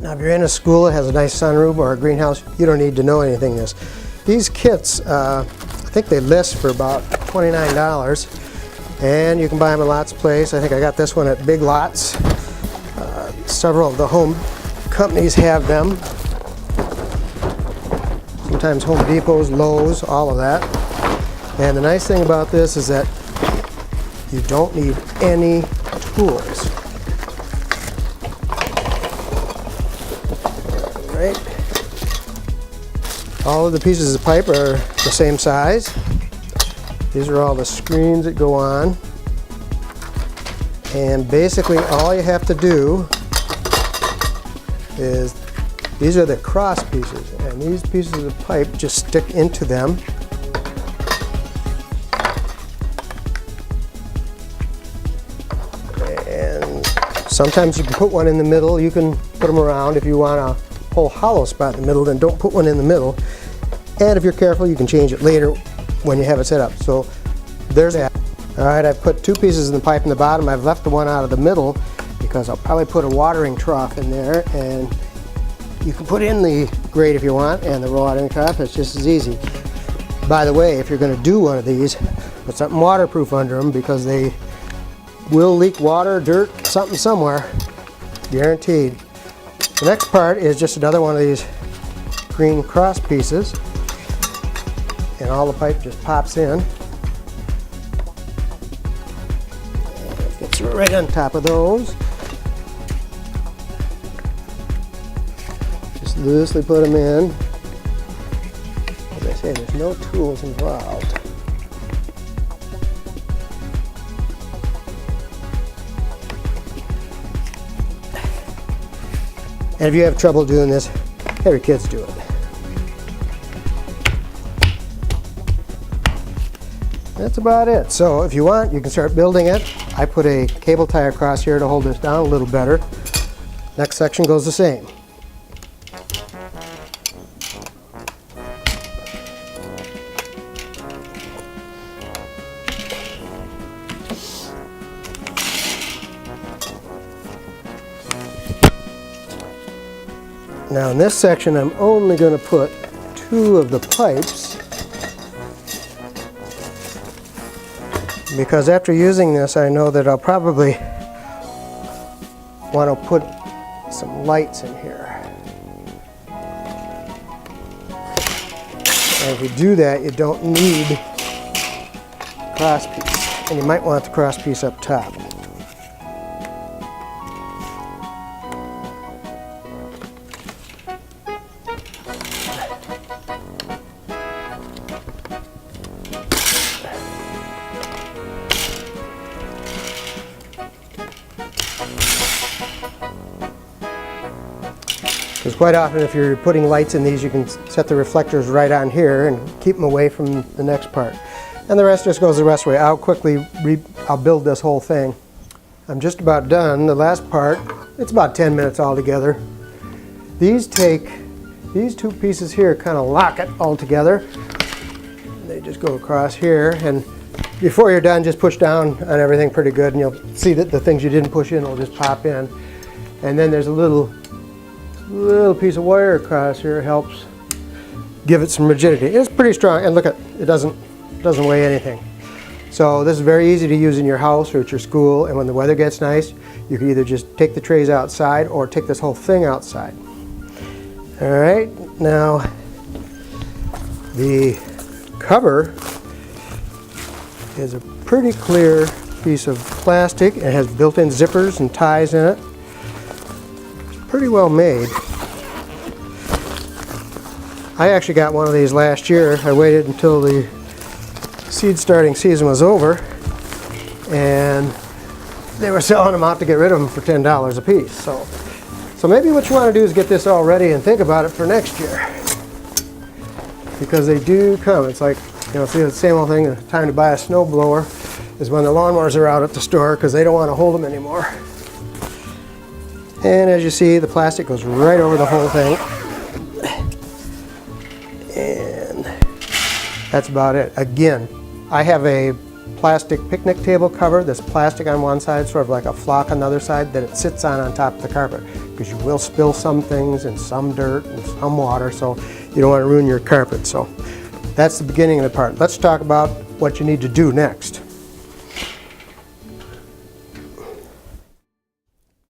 Now if you're in a school that has a nice sunroom or a greenhouse, you don't need to know anything this. These kits, I think they list for about $29, and you can buy them at Lots Place. I think I got this one at Big Lots. Several of the home companies have them. Sometimes Home Depots, Lowe's, all of that. And the nice thing about this is that you don't need any tools. Right. All of the pieces of pipe are the same size. These are all the screens that go on. And basically all you have to do is, these are the cross pieces, and these pieces of the pipe just stick into them. And sometimes you can put one in the middle. You can put them around. If you want a whole hollow spot in the middle, then don't put one in the middle. And if you're careful, you can change it later when you have it set up. So there's that. All right, I've put two pieces in the pipe in the bottom. I've left the one out of the middle because I'll probably put a watering trough in there, and you can put in the grate if you want and the watering trough. It's just as easy. By the way, if you're going to do one of these, put something waterproof under them because they will leak water, dirt, something somewhere, guaranteed. The next part is just another one of these green cross pieces, and all the pipe just pops in. It fits right on top of those. Just loosely put them in. As I say, there's no tools involved. And if you have trouble doing this, have your kids do it. That's about it. So if you want, you can start building it. I put a cable tie across here to hold this down a little better. Next section goes the same. Now in this section, I'm only going to put two of the pipes, because after using this, I know that I'll probably want to put some lights in here. And if you do that, you don't need cross piece, and you might want the cross piece up top. Because quite often if you're putting lights in these, you can set the reflectors right on here and keep them away from the next part. And the rest just goes the rest way. I'll build this whole thing. I'm just about done. The last part, it's about 10 minutes altogether. These two pieces here kind of lock it all together. They just go across here, and before you're done, just push down on everything pretty good, and you'll see that the things you didn't push in will just pop in. And then there's a little piece of wire across here, helps give it some rigidity. It's pretty strong, and look at it, doesn't weigh anything. So this is very easy to use in your house or at your school, and when the weather gets nice, you can either just take the trays outside or take this whole thing outside. All right, now the cover is a pretty clear piece of plastic. It has built-in zippers and ties in it. Pretty well made. I actually got one of these last year. I waited until the seed starting season was over, and they were selling them out to get rid of them for $10 a piece. So maybe what you want to do is get this all ready and think about it for next year, because they do come. It's like, you know, see the same old thing. The time to buy a snow blower is when the lawnmowers are out at the store because they don't want to hold them anymore. And as you see, the plastic goes right over the whole thing. And that's about it. Again, I have a plastic picnic table cover, this plastic on one side, sort of like a flock on the other side, that it sits on top of the carpet. Because you will spill some things and some dirt and some water, so you don't want to ruin your carpet. So that's the beginning of the part. Let's talk about what you need to do next.